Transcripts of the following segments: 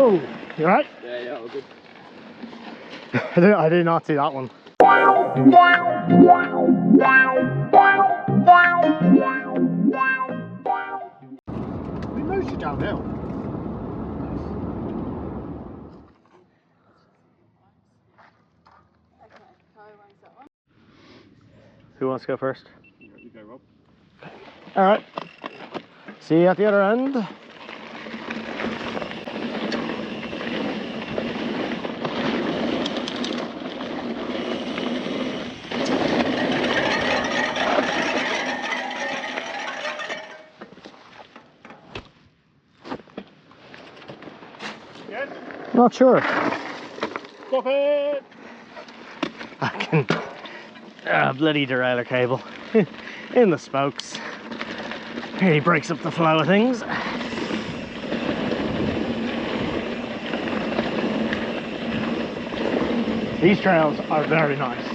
Whoa! You right? Yeah, all good. I did not see that one. We mostly downhill. Who wants to go first? You go, Rob. Alright. See you at the other end. Yes? Not sure. Stop it! I can. Bloody derailleur cable in the spokes. Really breaks up the flow of things. These trails are very nice.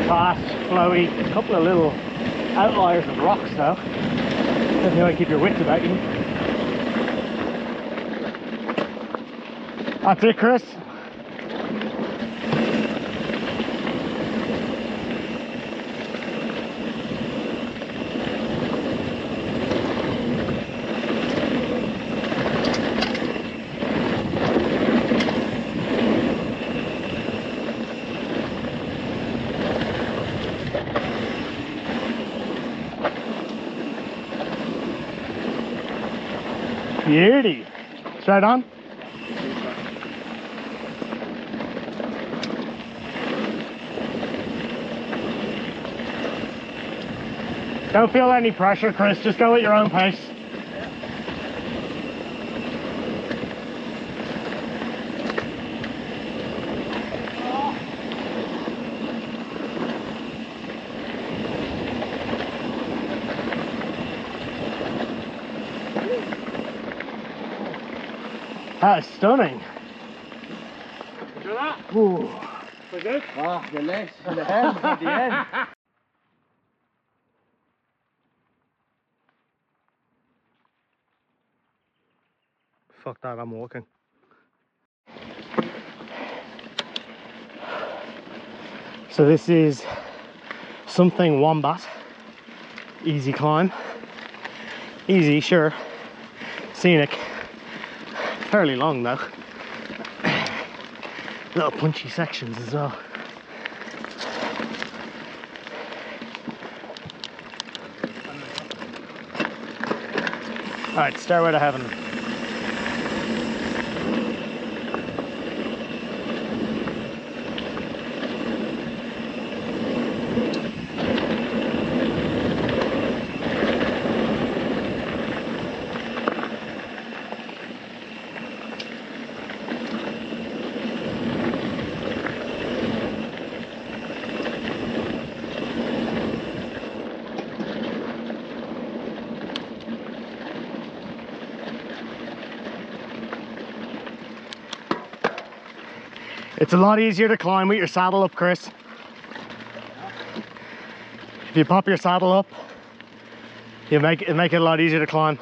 Fast, flowy, a couple of little outliers of rocks though. Definitely want to keep your wits about you. That's it, Chris. Beauty. Straight on. Don't feel any pressure, Chris. Just go at your own pace. That is stunning. Do that? Ooh. So good? Ah, the legs, the hands at the end. Fuck that, I'm walking. So this is something Wombat. Easy climb. Easy, sure. Scenic. Fairly long though. Little punchy sections as well. Alright, Stairway to Heaven. It's a lot easier to climb with your saddle up, Chris. If you pop your saddle up, it'll make it a lot easier to climb.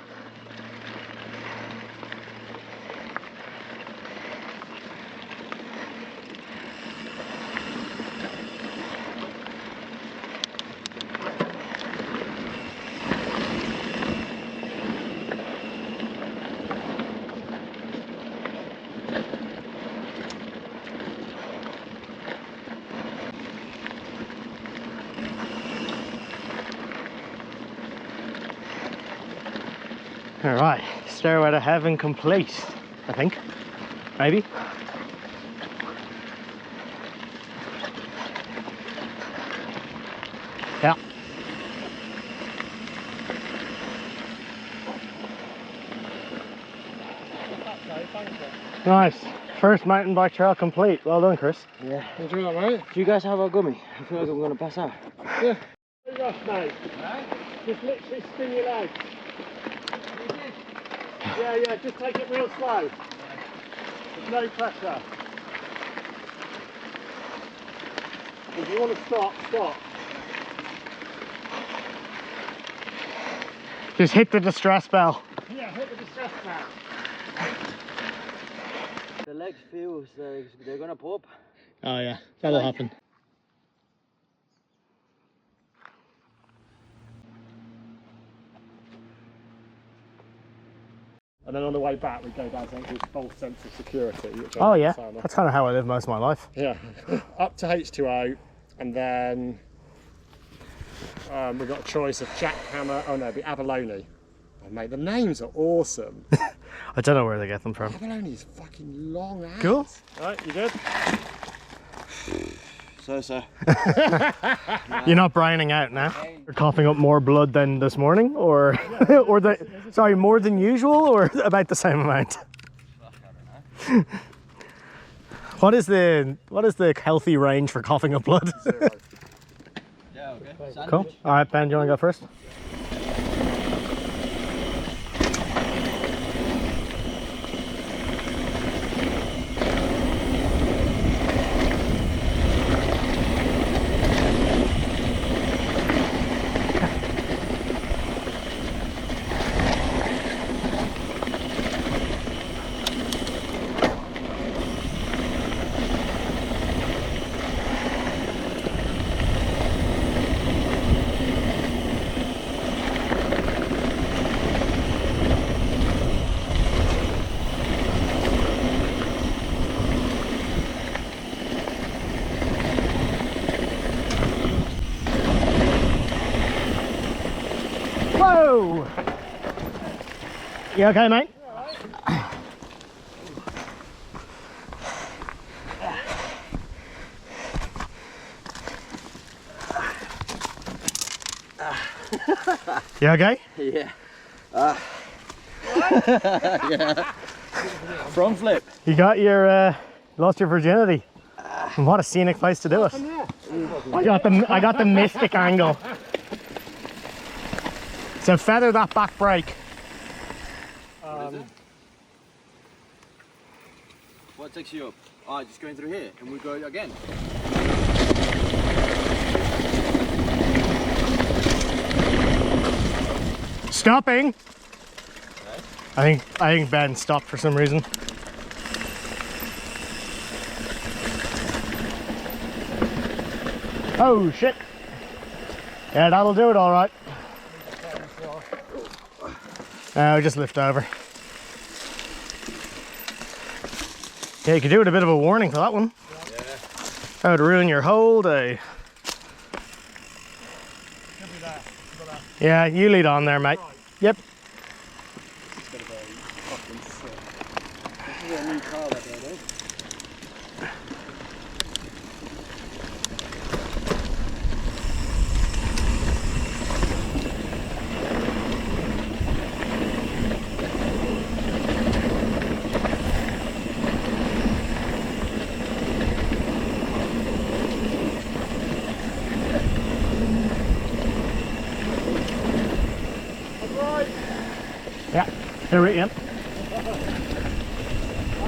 All right, Stairway to Heaven complete, I think, maybe. Yeah. Nice. First mountain bike trail complete. Well done, Chris. Yeah. Enjoy that, mate. Do you guys have a gummy? I feel like I'm going to pass out. Yeah. Rough, mate. Right? Just literally spin your legs. Yeah, just take it real slow. There's no pressure. If you want to stop, stop. Just hit the distress bell. Yeah, hit the distress bell. The legs feel they're gonna pop. Oh yeah, that'll happen. And then on the way back, we go down to this false sense of security. Which Oh yeah, that's kind of how I live most of my life. Yeah, up to H2O, and then we've got a choice of jackhammer. Oh no, it'd be abalone. Oh mate, the names are awesome. I don't know where they get them from. Abalone is fucking long ass. Cool. Right, you good? So. You're not brining out now? You're coughing up more blood than this morning, or sorry, more than usual, or about the same amount? What is the healthy range for coughing up blood? 0. Yeah, okay. Cool. All right, Ben, do you want to go first? Whoa! You okay, mate? You okay? Yeah. Yeah. Front flip. You got your lost your virginity. And what a scenic place to do it. I got the mystic angle. So feather that back brake. What takes you up? Oh, just going through here, and we go again. Stopping. I think Ben stopped for some reason. Oh shit. Yeah, that'll do it all right. Just lift over. Yeah, you could do with a bit of a warning for that one. Yeah. That would ruin your whole day. Yeah, you lead on there, mate. Right. Yep. It's gonna be fucking sick. This is a new car that they're doing. Yeah. Here we go. I'm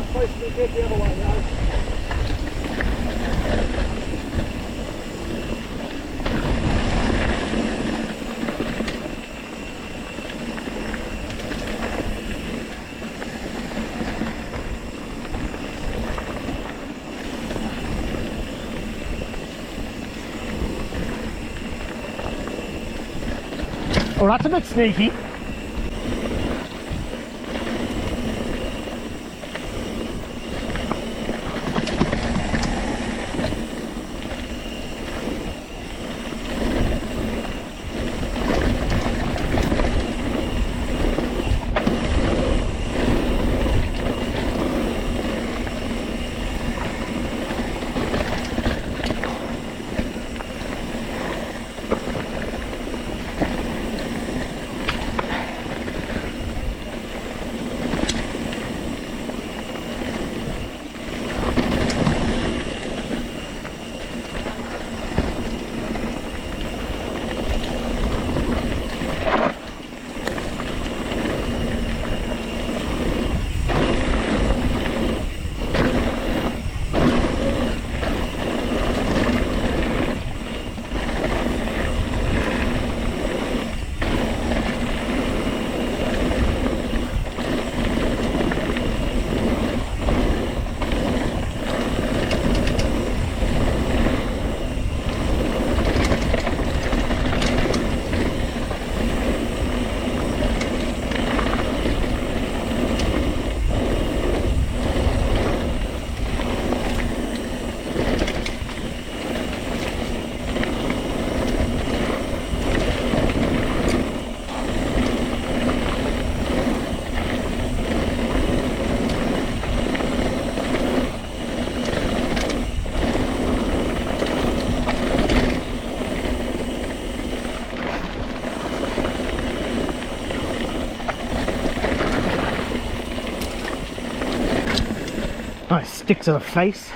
supposed to be good the other way now. Oh, that's a bit sneaky. Nice stick to the face.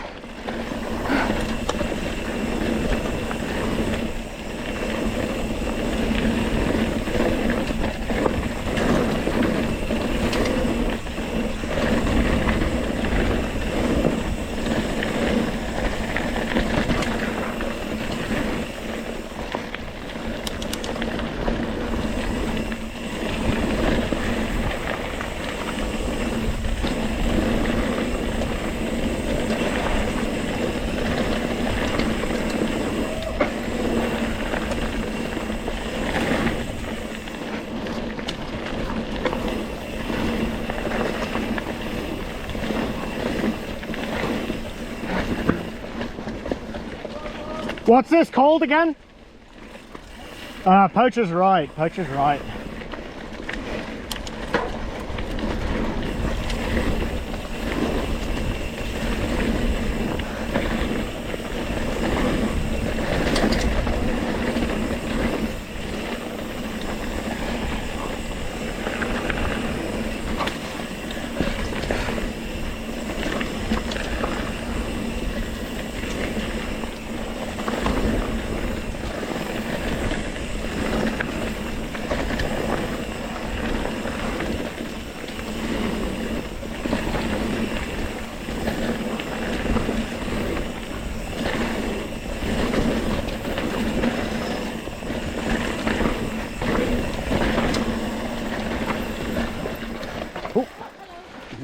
What's this called again? Poacher's right, Poacher's right.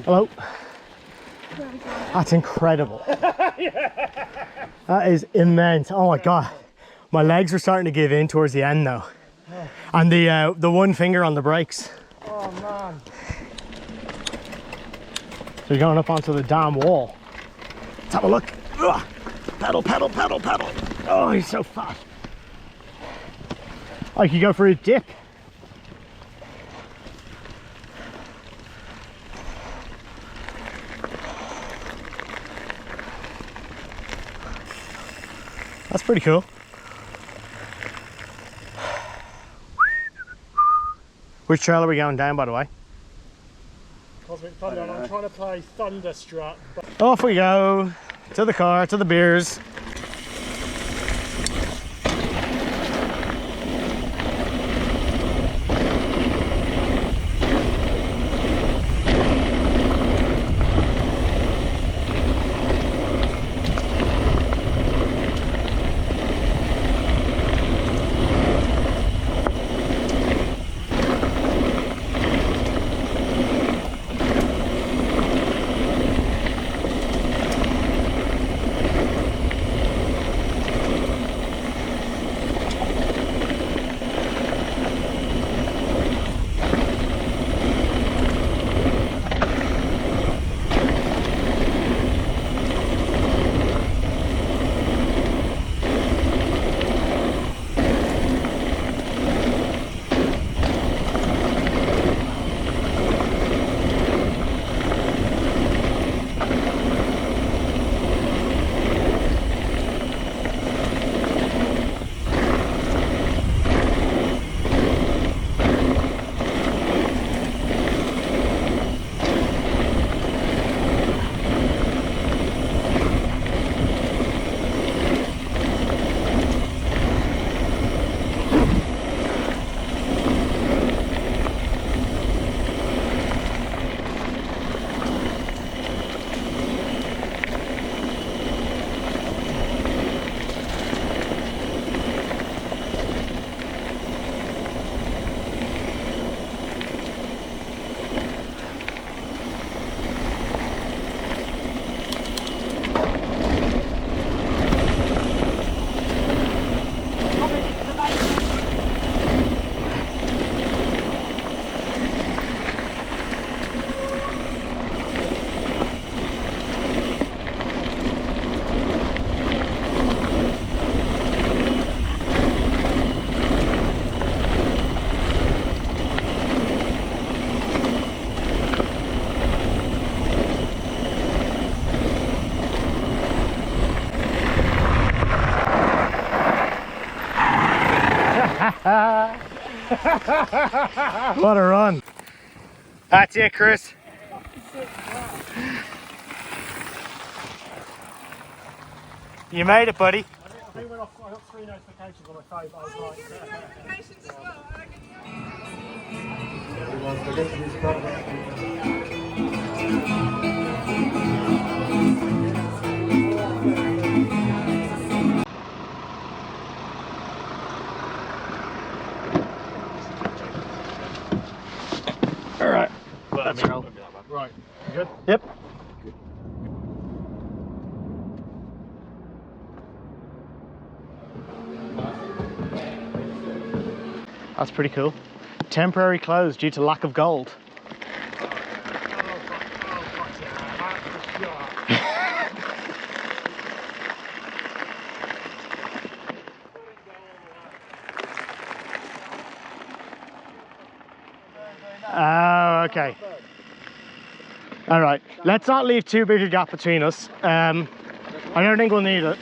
Hello. That's incredible. That is immense. Oh my god. My legs were starting to give in towards the end though. And the one finger on the brakes. Oh man. So you're going up onto the damn wall. Let's have a look. Ugh. Pedal, pedal, pedal, pedal. Oh, he's so fat. I could go for a dip. That's pretty cool. Which trail are we going down, by the way? Cosmic Thunder, and I'm trying to play Thunderstruck. Off we go. To the car, to the beers. What a run. That's it, Chris. You made it, buddy. I think I got 3 notifications on my phone. I was like, Notifications as well. All right. let's go. Right. You good? Yep. That's pretty cool. Temporary closed due to lack of gold. Oh, okay. All right. Let's not leave too big a gap between us. I don't think we'll need it.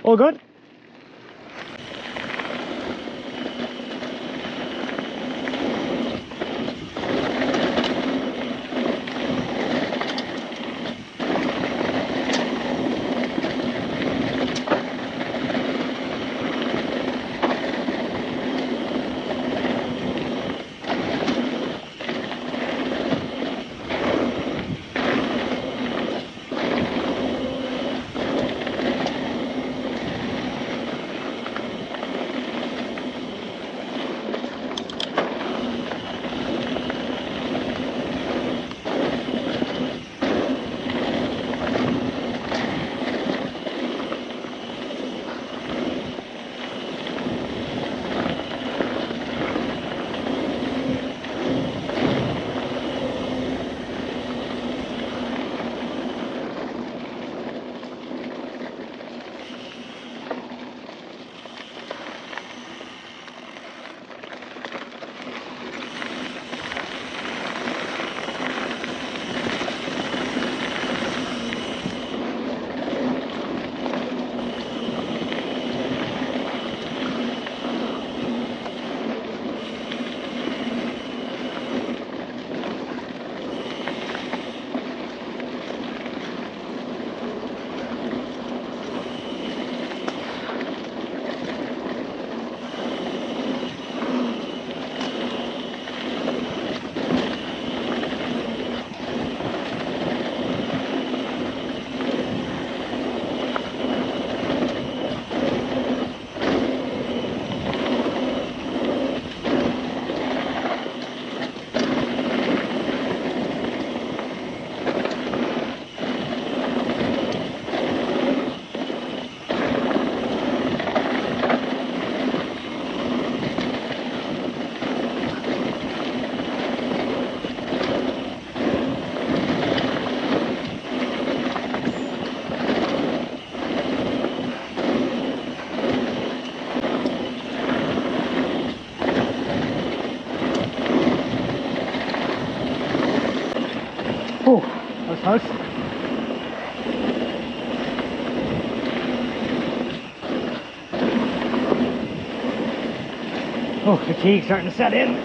All good? Oh, that was close. Oh, fatigue's starting to set in.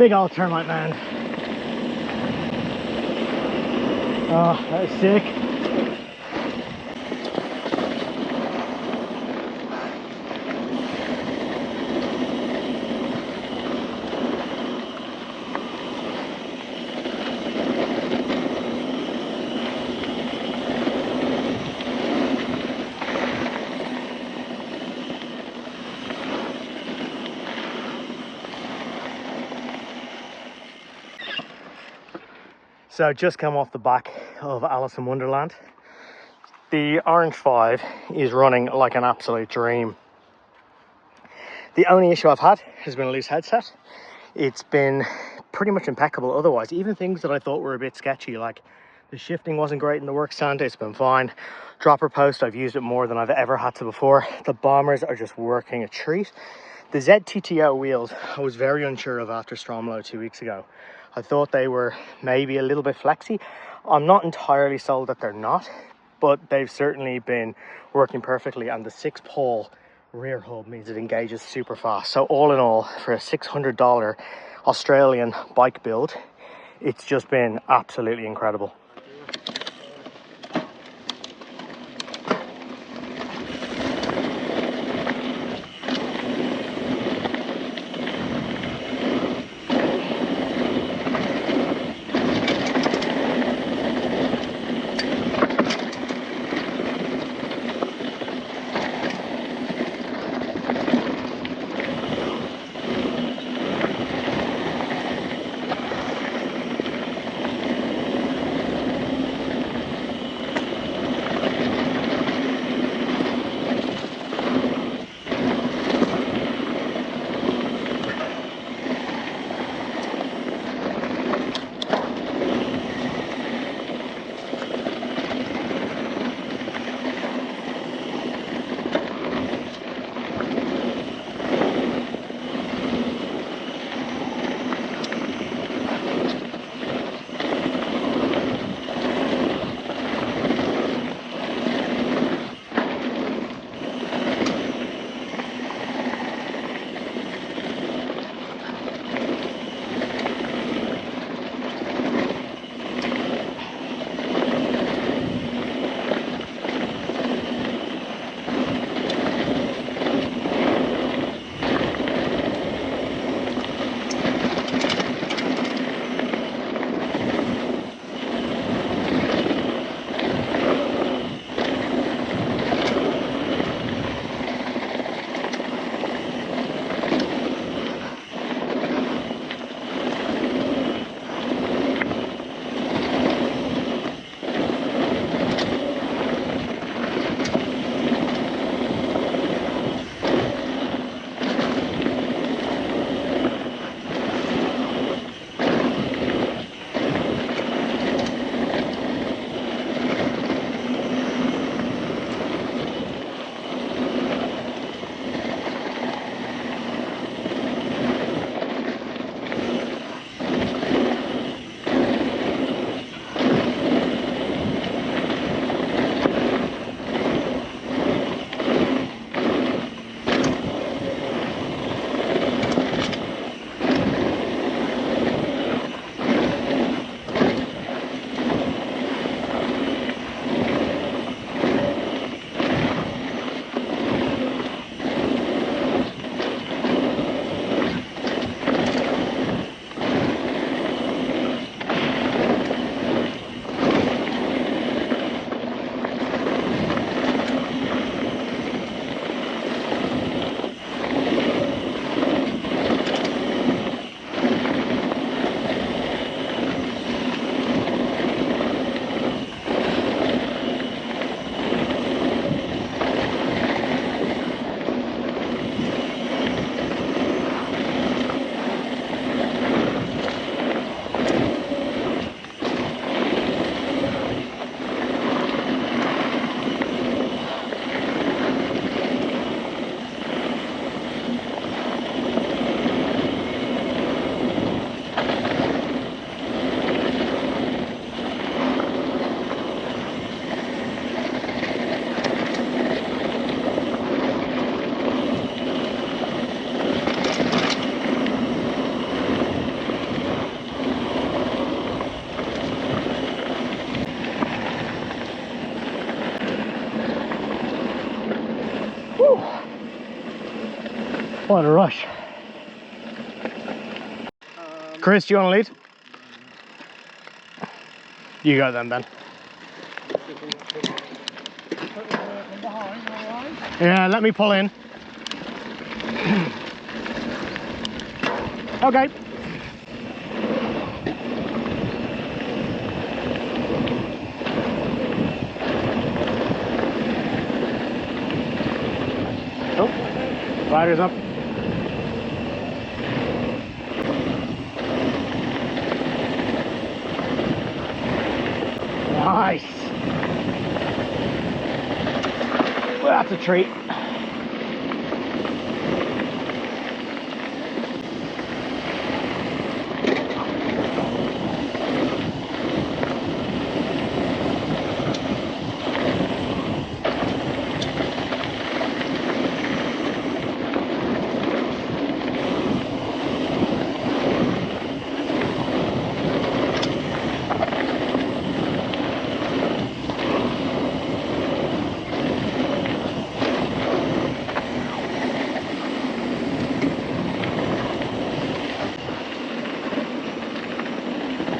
Big old termite man. Oh, that is sick. So just come off the back of Alice in Wonderland. The Orange 5 is running like an absolute dream. The only issue I've had has been a loose headset. It's been pretty much impeccable otherwise. Even things that I thought were a bit sketchy, like the shifting wasn't great in the work stand, it's been fine. Dropper post, I've used it more than I've ever had to before. The bombers are just working a treat. The ZTTO wheels, I was very unsure of after Stromlo 2 weeks ago. I thought they were maybe a little bit flexy. I'm not entirely sold that they're not, but they've certainly been working perfectly, and the 6-pole rear hub means it engages super fast. So all in all, for a $600 Australian bike build, it's just been absolutely incredible. What a rush. Chris, do you want to lead? You go then, Ben. Yeah, let me pull in. Okay. Oh, rider's up. Nice. Well, that's a treat.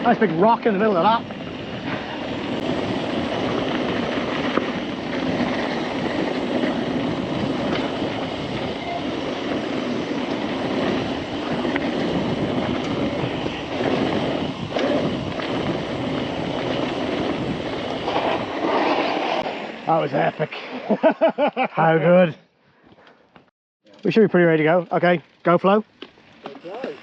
Nice big rock in the middle of that. That was epic. How good. We should be pretty ready to go. Okay, go Flo. Okay.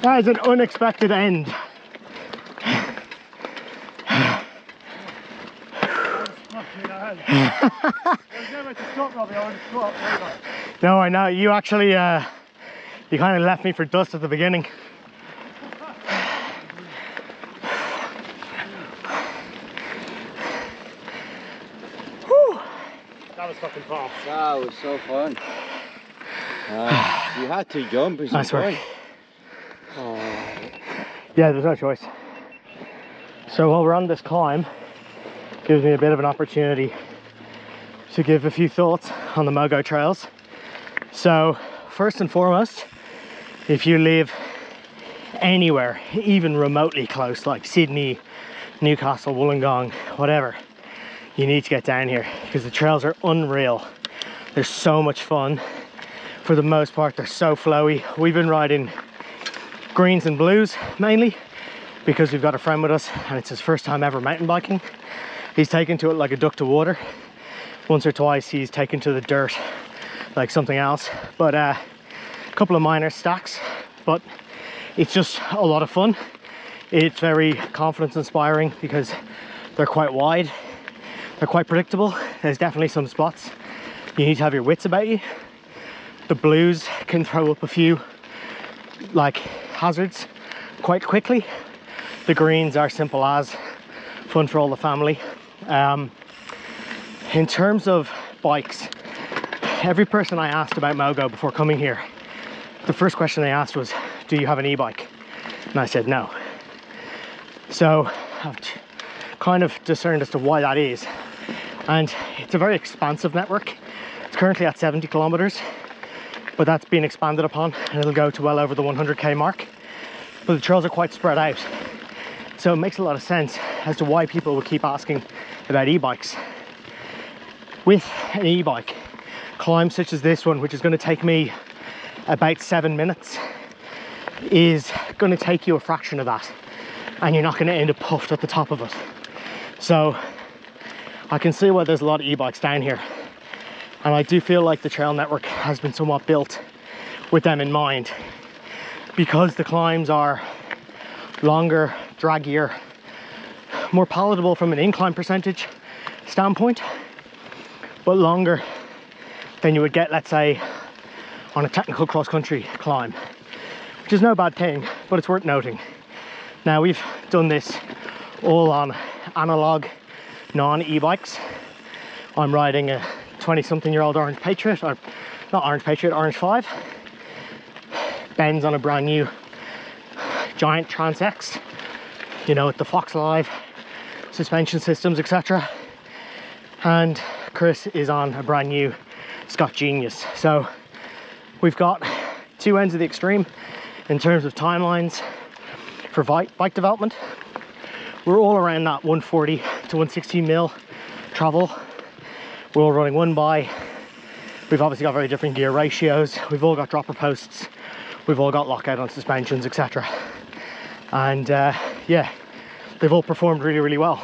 That is an unexpected end. No, I know. You actually, you kind of left me for dust at the beginning. Whew. That was fucking fast. That was so fun. You had to jump. Nice work. Yeah, there's no choice. So while we're on this climb, gives me a bit of an opportunity to give a few thoughts on the Mogo trails. So first and foremost, if you live anywhere, even remotely close, like Sydney, Newcastle, Wollongong, whatever, you need to get down here because the trails are unreal. They're so much fun. For the most part, they're so flowy. We've been riding greens and blues mainly because we've got a friend with us and it's his first time ever mountain biking. He's taken to it like a duck to water. Once or twice he's taken to the dirt like something else, but a couple of minor stacks, but it's just a lot of fun. It's very confidence inspiring because they're quite wide, they're quite predictable. There's definitely some spots you need to have your wits about you. The blues can throw up a few like hazards quite quickly. The greens are simple as, fun for all the family. In terms of bikes, every person I asked about Mogo before coming here, the first question they asked was, do you have an e-bike? And I said no. So I've kind of discerned as to why that is. And it's a very expansive network. It's currently at 70 kilometers, but that's been expanded upon and it'll go to well over the 100k mark. But the trails are quite spread out. So it makes a lot of sense as to why people will keep asking about e-bikes. With an e-bike, climbs such as this one, which is going to take me about 7 minutes, is going to take you a fraction of that, and you're not going to end up puffed at the top of it. So I can see why there's a lot of e-bikes down here, and I do feel like the trail network has been somewhat built with them in mind, because the climbs are longer, draggier, more palatable from an incline percentage standpoint, but longer than you would get, let's say, on a technical cross-country climb, which is no bad thing, but it's worth noting. Now, we've done this all on analog non-e-bikes. I'm riding a 20-something-year-old Orange Patriot, or not Orange Patriot, Orange 5. Ben's on a brand new giant Trans X, you know, with the Fox Live suspension systems, etc. And Chris is on a brand new Scott Genius. So we've got two ends of the extreme in terms of timelines for bike development. We're all around that 140 to 160 mil travel. We're all running one by. We've obviously got very different gear ratios. We've all got dropper posts. We've all got lockout on suspensions, etc. And yeah, they've all performed really, really well.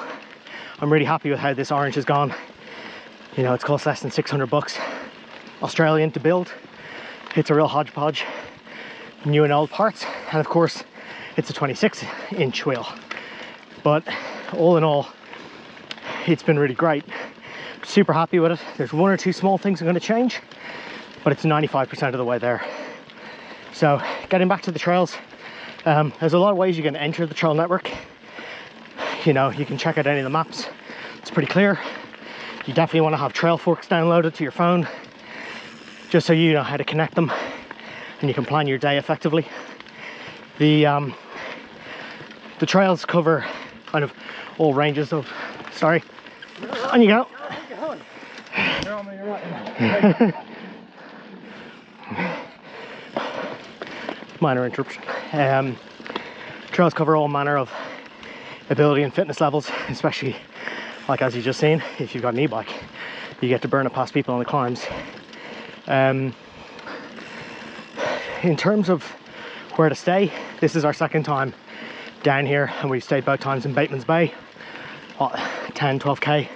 I'm really happy with how this Orange has gone. You know, it's cost less than 600 bucks Australian to build. It's a real hodgepodge, new and old parts, and of course it's a 26-inch wheel. But all in all, it's been really great. Super happy with it. There's one or two small things I'm going to change, but it's 95% of the way there. So getting back to the trails, there's a lot of ways you can enter the trail network. You know, you can check out any of the maps. It's pretty clear. You definitely want to have trail forks downloaded to your phone, just so you know how to connect them and you can plan your day effectively. The trails cover kind of all ranges of, sorry, on you go. Minor interruption. Trails cover all manner of ability and fitness levels, especially like as you just seen, if you've got an e-bike, you get to burn it past people on the climbs. In terms of where to stay, this is our second time down here, and we've stayed both times in Bateman's Bay, 10-12k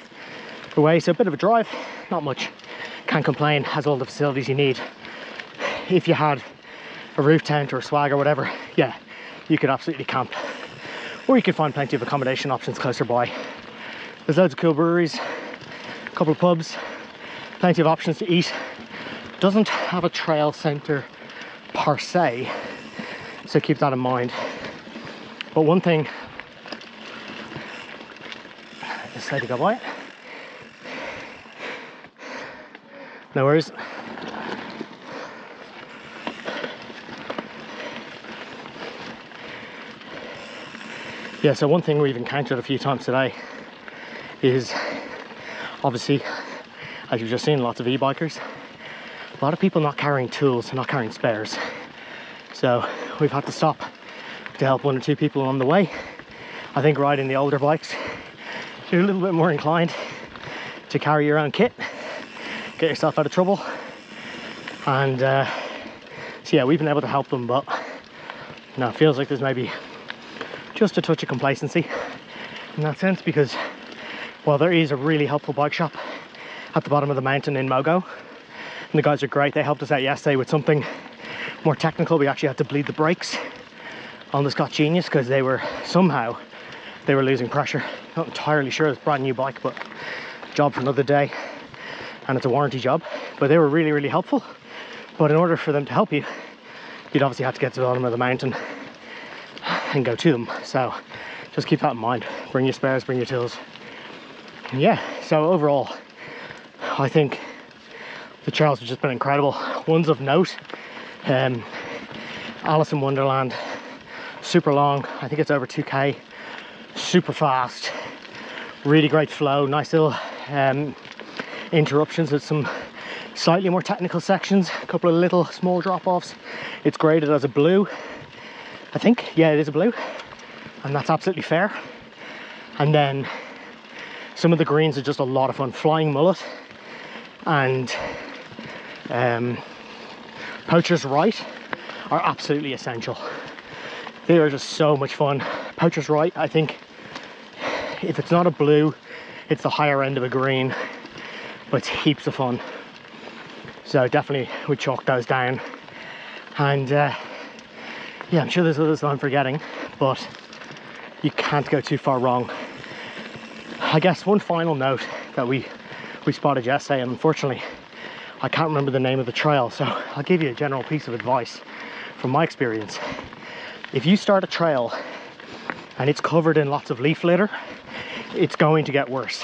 away, so a bit of a drive, not much. Can't complain, has all the facilities you need. If you had a roof tent or a swag or whatever, yeah, you could absolutely camp, or you could find plenty of accommodation options closer by. There's loads of cool breweries, a couple of pubs, plenty of options to eat. Doesn't have a trail centre per se, so keep that in mind. But one thing, I decided to go by it. No worries. Yeah, so one thing we've encountered a few times today is, obviously, as you've just seen, lots of e-bikers. A lot of people not carrying tools and not carrying spares. So we've had to stop to help one or two people on the way. I think riding the older bikes, you're a little bit more inclined to carry your own kit. get yourself out of trouble. And so yeah, we've been able to help them, but you know, it feels like there's maybe just a touch of complacency in that sense, because well, there is a really helpful bike shop at the bottom of the mountain in Mogo, and the guys are great. They helped us out yesterday with something more technical. We actually had to bleed the brakes on the Scott Genius because they were losing pressure. Not entirely sure, it's a brand new bike, but job for another day, and it's a warranty job. But they were really helpful. But in order for them to help you, you'd obviously have to get to the bottom of the mountain and go to them. So just keep that in mind. Bring your spares, bring your tools. And yeah, so overall, I think the trails have just been incredible. Ones of note, Alice in Wonderland, super long, I think it's over 2k, super fast, really great flow, nice little interruptions with some slightly more technical sections, a couple of little small drop-offs. It's graded as a blue, I think. Yeah, it is a blue, and that's absolutely fair. And then some of the greens are just a lot of fun. Flying Mullet and Poacher's Right are absolutely essential. They are just so much fun. Poacher's Right, I think if it's not a blue, it's the higher end of a green, but it's heaps of fun. So definitely would chalk those down. And yeah, I'm sure there's others that I'm forgetting, but you can't go too far wrong. I guess one final note that we spotted yesterday, and unfortunately I can't remember the name of the trail, so I'll give you a general piece of advice from my experience. If you start a trail and it's covered in lots of leaf litter, it's going to get worse.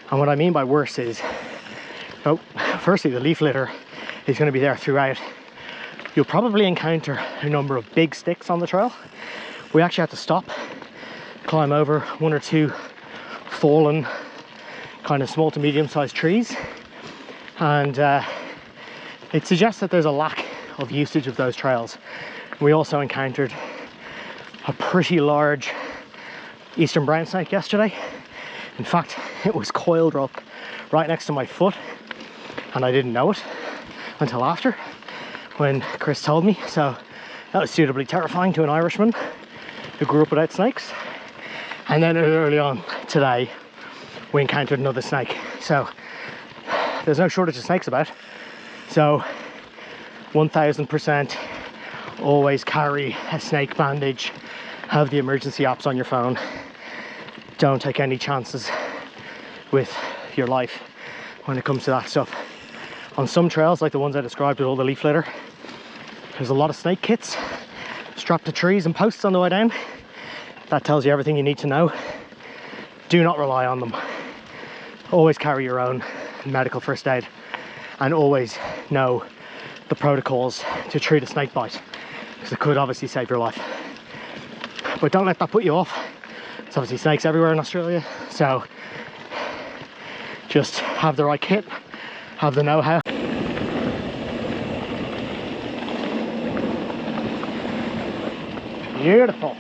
And what I mean by worse is, oh, firstly, the leaf litter is going to be there throughout. You'll probably encounter a number of big sticks on the trail. We actually had to stop, climb over one or two fallen kind of small to medium sized trees, and it suggests that there's a lack of usage of those trails. We also encountered a pretty large eastern brown snake yesterday. In fact, it was coiled up right next to my foot, and I didn't know it until after, when Chris told me. So that was suitably terrifying to an Irishman who grew up without snakes. And then early on today, we encountered another snake. So there's no shortage of snakes about. So 1000% always carry a snake bandage, have the emergency apps on your phone. Don't take any chances with your life when it comes to that stuff. On some trails, like the ones I described with all the leaf litter, there's a lot of snake kits strapped to trees and posts on the way down. That tells you everything you need to know. Do not rely on them. Always carry your own medical first aid, and always know the protocols to treat a snake bite, because it could obviously save your life. But don't let that put you off. There's obviously snakes everywhere in Australia, so just have the right kit, have the know-how. Beautiful.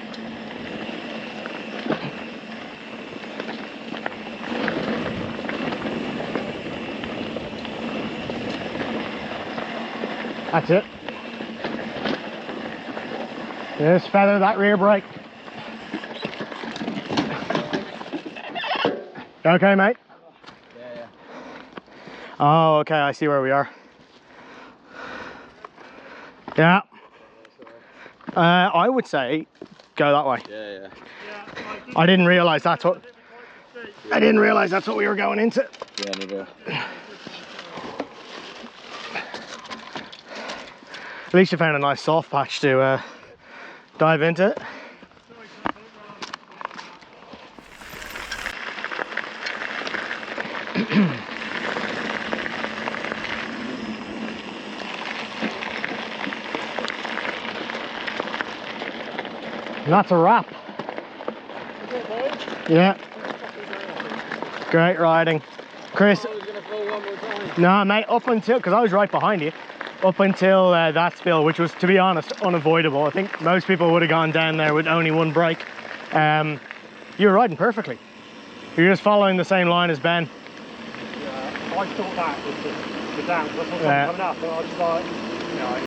That's it. Just feather that rear brake. You okay, mate? Yeah. Oh, okay, I see where we are. Yeah. I would say go that way. Yeah. I didn't realise that's what we were going into. Yeah, neither. At least you found a nice soft patch to dive into. And that's a wrap. Yeah. Great riding. Chris. I was going to throw one more time. No, mate, up until, because I was right behind you, up until that spill, which was, to be honest, unavoidable. I think most people would have gone down there with only one brake. You were riding perfectly. You're just following the same line as Ben. Yeah, I thought that was the down, because I saw Yeah. something coming up, and I was like, you know.